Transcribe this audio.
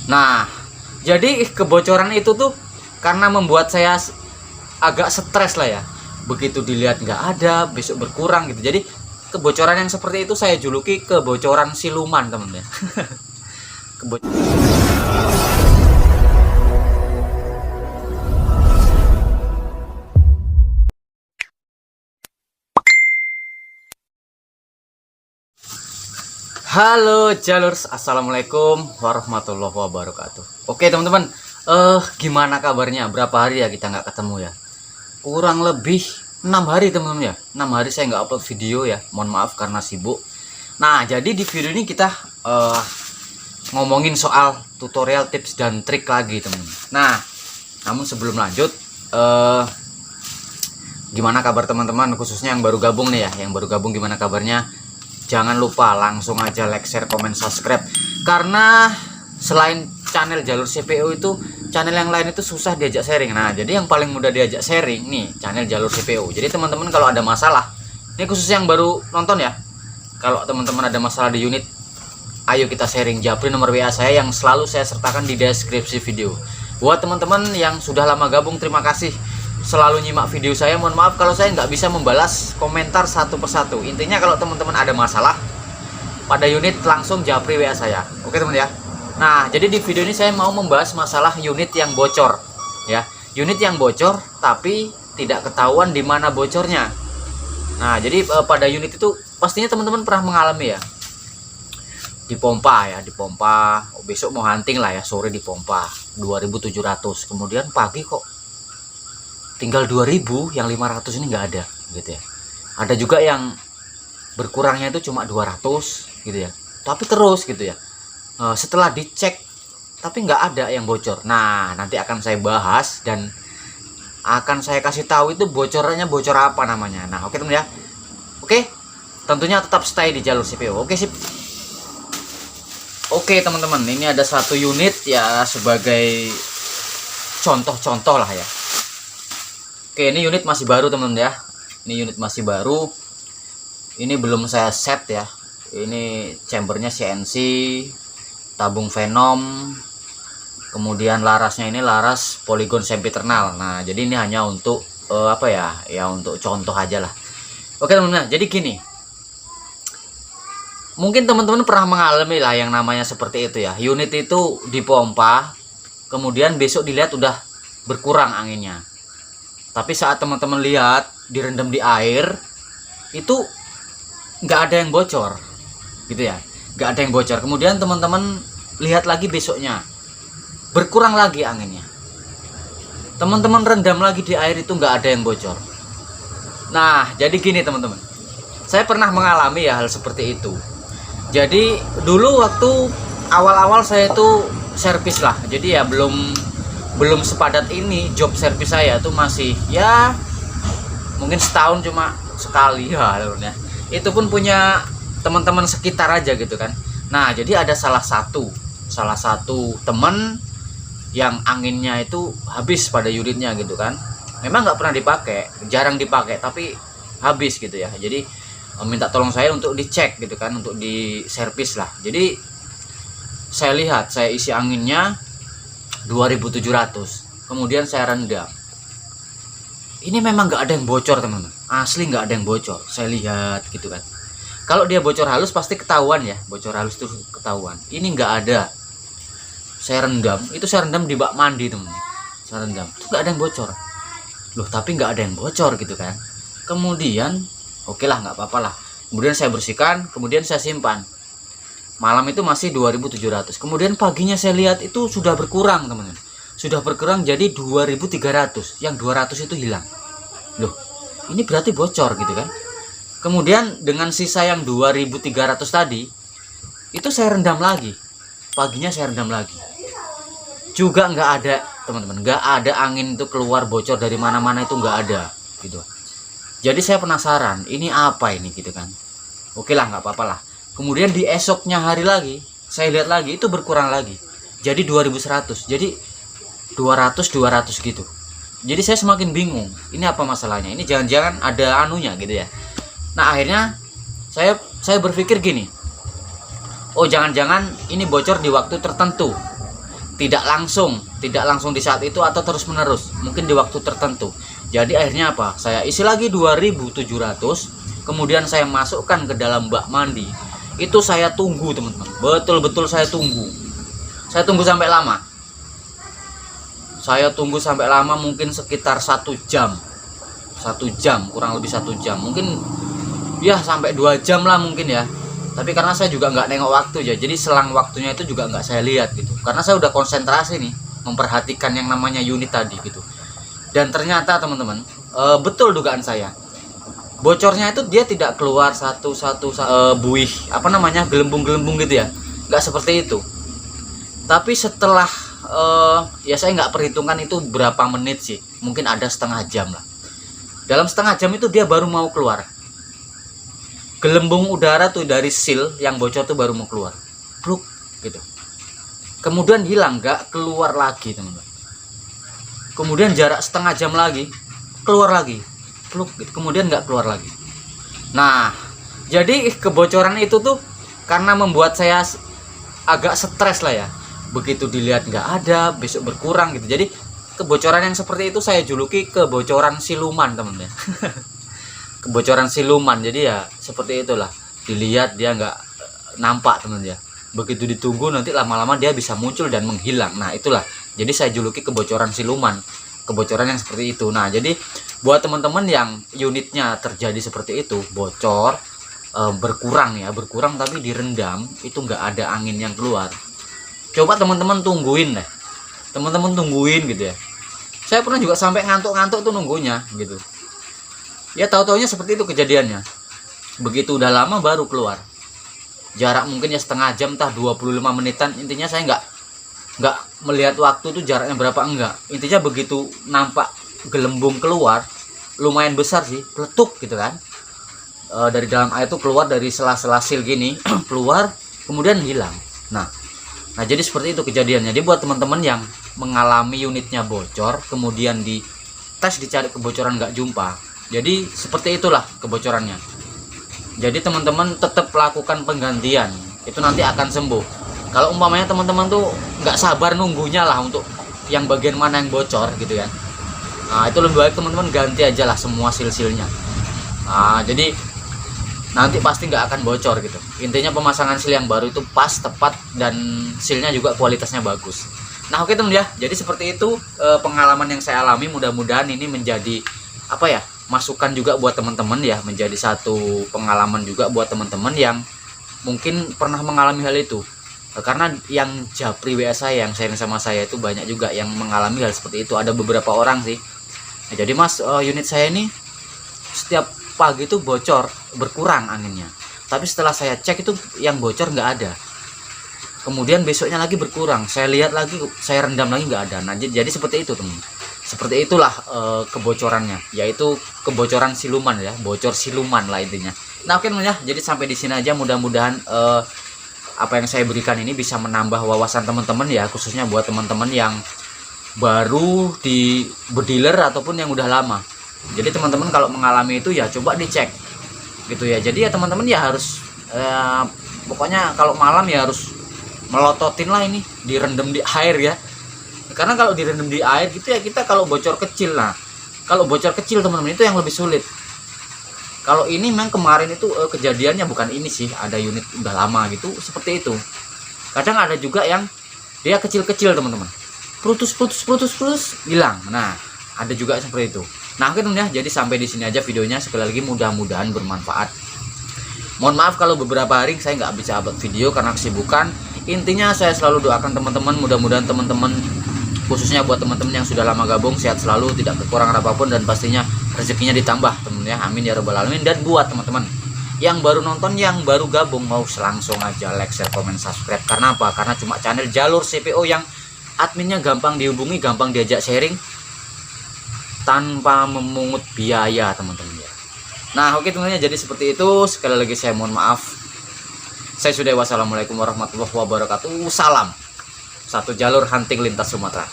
Nah, jadi kebocoran itu tuh karena membuat saya agak stres lah ya. Begitu dilihat nggak ada, besok berkurang gitu. Jadi kebocoran yang seperti itu saya juluki kebocoran siluman, teman ya. Halo Jalurs, assalamualaikum warahmatullahi wabarakatuh. Oke teman-teman, gimana kabarnya? Berapa hari ya kita nggak ketemu ya? Kurang lebih 6 hari teman-teman ya. 6 hari saya nggak upload video ya. Mohon maaf karena sibuk. Nah, jadi di video ini kita ngomongin soal tutorial tips dan trik lagi teman-teman. Nah, namun sebelum lanjut, gimana kabar teman-teman? Khususnya yang baru gabung nih ya. Yang baru gabung gimana kabarnya? Jangan lupa langsung aja like, share, komen, subscribe. Karena selain channel Jalur CPU itu, channel yang lain itu susah diajak sharing. Nah, jadi yang paling mudah diajak sharing nih channel Jalur CPU. Jadi teman-teman kalau ada masalah, ini khusus yang baru nonton ya. Kalau teman-teman ada masalah di unit, ayo kita sharing. Japri nomor WA saya yang selalu saya sertakan di deskripsi video. Buat teman-teman yang sudah lama gabung, terima kasih selalu nyimak video saya. Mohon maaf kalau saya nggak bisa membalas komentar satu persatu. Intinya kalau teman-teman ada masalah pada unit, langsung japri WA saya. Oke teman ya. Nah, jadi di video ini saya mau membahas masalah unit yang bocor ya. Unit yang bocor tapi tidak ketahuan di mana bocornya. Nah, jadi pada unit itu pastinya teman-teman pernah mengalami ya. Dipompa ya, dipompa. Oh, besok mau hunting lah ya, sore dipompa 2.700. Kemudian pagi kok tinggal 2000, yang 500 ini nggak ada gitu ya. Ada juga yang berkurangnya itu cuma 200 gitu ya, tapi terus gitu ya. Setelah dicek tapi nggak ada yang bocor. Nah, nanti akan saya bahas dan akan saya kasih tahu itu bocorannya bocor apa namanya. Nah, oke teman ya. Oke, tentunya tetap stay di Jalur CPU. Oke sip. Oke teman-teman, ini ada satu unit ya sebagai contoh-contoh lah ya. Oke, ini unit masih baru teman-teman ya. Ini unit masih baru. Ini belum saya set ya. Ini chambernya CNC, tabung Venom. Kemudian larasnya ini laras poligon sempiternal. Nah, jadi ini hanya untuk apa ya? Ya untuk contoh aja lah. Oke teman-teman, jadi gini. Mungkin teman-teman pernah mengalami lah yang namanya seperti itu ya. Unit itu dipompa, kemudian besok dilihat udah berkurang anginnya. Tapi saat teman-teman lihat direndam di air, itu nggak ada yang bocor gitu ya, nggak ada yang bocor. Kemudian teman-teman lihat lagi besoknya berkurang lagi anginnya, teman-teman rendam lagi di air, itu nggak ada yang bocor. Nah, jadi gini teman-teman, saya pernah mengalami ya hal seperti itu. Jadi dulu waktu awal-awal saya itu servis lah, jadi ya belum sepadat ini. Job servis saya tuh masih ya mungkin setahun cuma sekali ya, itu pun punya teman-teman sekitar aja gitu kan. Nah, jadi ada salah satu teman yang anginnya itu habis pada unitnya gitu kan. Memang nggak pernah dipakai, jarang dipakai, tapi habis gitu ya. Jadi minta tolong saya untuk dicek gitu kan, untuk diservis lah. Jadi saya lihat, saya isi anginnya 2.700, kemudian saya rendam. Ini memang nggak ada yang bocor teman-teman, asli nggak ada yang bocor. Saya lihat gitu kan. Kalau dia bocor halus pasti ketahuan ya, bocor halus itu ketahuan. Ini nggak ada. Saya rendam, itu saya rendam di bak mandi teman-teman. Saya rendam, itu nggak ada yang bocor. Loh, tapi nggak ada yang bocor gitu kan. Kemudian oke lah, nggak apa-apa lah. Kemudian saya bersihkan, kemudian saya simpan. Malam itu masih 2.700. Kemudian paginya saya lihat itu sudah berkurang teman-teman. Sudah berkurang jadi 2.300. Yang 200 itu hilang. Loh, ini berarti bocor gitu kan. Kemudian dengan sisa yang 2.300 tadi, itu saya rendam lagi. Paginya saya rendam lagi. Juga nggak ada teman-teman. Nggak ada angin itu keluar bocor dari mana-mana, itu nggak ada gitu. Jadi saya penasaran, ini apa ini gitu kan. Oke lah, nggak apa-apa lah. Kemudian di esoknya hari lagi, saya lihat lagi itu berkurang lagi. Jadi 2.100. Jadi 200 gitu. Jadi saya semakin bingung. Ini apa masalahnya? Ini jangan-jangan ada anunya gitu ya. Nah, akhirnya saya berpikir gini. Oh, jangan-jangan ini bocor di waktu tertentu. tidak langsung di saat itu atau terus menerus, mungkin di waktu tertentu. Jadi akhirnya apa, saya isi lagi 2.700, kemudian saya masukkan ke dalam bak mandi. Itu saya tunggu teman-teman, betul-betul saya tunggu sampai lama. Saya tunggu sampai lama, mungkin sekitar 1 jam, kurang lebih 1 jam, mungkin ya sampai 2 jam lah mungkin ya. Tapi karena saya juga nggak nengok waktu ya, jadi selang waktunya itu juga nggak saya lihat gitu, karena saya udah konsentrasi nih memperhatikan yang namanya unit tadi gitu. Dan ternyata teman-teman, betul dugaan saya, bocornya itu dia tidak keluar buih apa namanya, gelembung-gelembung gitu ya, nggak seperti itu. Tapi setelah ya saya nggak perhitungan itu berapa menit sih, mungkin ada setengah jam lah. Dalam setengah jam itu dia baru mau keluar. Gelembung udara tuh dari seal yang bocor tuh baru mau keluar. Pluk gitu. Kemudian hilang, nggak keluar lagi teman-teman. Kemudian jarak setengah jam lagi, keluar lagi. Pluk gitu. Kemudian nggak keluar lagi. Nah, jadi kebocoran itu tuh karena membuat saya agak stres lah ya. Begitu dilihat nggak ada, besok berkurang gitu. Jadi kebocoran yang seperti itu saya juluki kebocoran siluman teman-teman. Kebocoran siluman. Jadi ya seperti itulah, dilihat dia nggak nampak teman ya, begitu ditunggu nanti lama-lama dia bisa muncul dan menghilang. Nah itulah, jadi saya juluki kebocoran siluman, kebocoran yang seperti itu. Nah jadi buat teman-teman yang unitnya terjadi seperti itu, bocor, berkurang tapi direndam, itu nggak ada angin yang keluar, coba teman-teman tungguin deh, teman-teman tungguin gitu ya. Saya pernah juga sampai ngantuk-ngantuk tuh nunggunya gitu ya, tahu-taunya seperti itu kejadiannya. Begitu udah lama baru keluar, jarak mungkin ya setengah jam, entah 25 menitan. Intinya saya nggak melihat waktu itu jaraknya berapa, enggak. Intinya begitu nampak gelembung keluar, lumayan besar sih, peletuk gitu kan, dari dalam air itu keluar, dari sela-sela sil gini keluar, kemudian hilang. Nah jadi seperti itu kejadiannya. Jadi buat teman-teman yang mengalami unitnya bocor, kemudian di tes dicari kebocoran nggak jumpa, jadi seperti itulah kebocorannya. Jadi teman-teman tetap lakukan penggantian, itu nanti akan sembuh. Kalau umpamanya teman-teman tuh nggak sabar nunggunya lah untuk yang bagian mana yang bocor gitu kan, nah itu lebih baik teman-teman ganti aja lah semua sil-silnya. Nah jadi nanti pasti nggak akan bocor gitu. Intinya pemasangan sil yang baru itu pas, tepat, dan silnya juga kualitasnya bagus. Nah oke teman ya, jadi seperti itu pengalaman yang saya alami. Mudah-mudahan ini menjadi apa ya, masukan juga buat teman-teman ya, menjadi satu pengalaman juga buat teman-teman yang mungkin pernah mengalami hal itu. Karena yang japri WA saya, yang sharing sama saya itu banyak juga yang mengalami hal seperti itu, ada beberapa orang sih. Nah, jadi mas, unit saya ini setiap pagi itu bocor, berkurang anginnya, tapi setelah saya cek itu yang bocor nggak ada. Kemudian besoknya lagi berkurang, saya lihat lagi, saya rendam lagi, nggak ada. Nah jadi seperti itu teman. Seperti itulah kebocorannya, yaitu kebocoran siluman ya, bocor siluman lah intinya. Nah oke teman ya, jadi sampai di sini aja. Mudah-mudahan apa yang saya berikan ini bisa menambah wawasan teman-teman ya, khususnya buat teman-teman yang baru di berdealer ataupun yang udah lama. Jadi teman-teman kalau mengalami itu ya coba dicek gitu ya. Jadi ya teman-teman ya harus pokoknya kalau malam ya harus melototin lah ini, direndam di air ya. Karena kalau direndam di air gitu ya, kita kalau bocor kecil, nah kalau bocor kecil teman-teman itu yang lebih sulit. Kalau ini memang kemarin itu kejadiannya bukan ini sih, ada unit udah lama gitu seperti itu. Kadang ada juga yang dia kecil-kecil teman-teman, putus hilang. Nah ada juga seperti itu. Nah oke teman ya, jadi sampai di sini aja videonya. Sekali lagi mudah-mudahan bermanfaat. Mohon maaf kalau beberapa hari saya nggak bisa upload video karena kesibukan. Intinya saya selalu doakan teman-teman, mudah-mudahan teman-teman, khususnya buat teman-teman yang sudah lama gabung, sehat selalu, tidak kekurangan apapun, dan pastinya rezekinya ditambah teman ya, amin ya rabbal alamin. Dan buat teman-teman yang baru nonton, yang baru gabung, mau langsung aja like, share, komen, subscribe. Karena apa? Karena cuma channel Jalur CPO yang adminnya gampang dihubungi, gampang diajak sharing, tanpa memungut biaya teman-teman ya. Nah oke teman-teman, jadi seperti itu. Sekali lagi saya mohon maaf. Saya sudah, wassalamualaikum warahmatullahi wabarakatuh. Salam satu jalur hunting lintas Sumatera.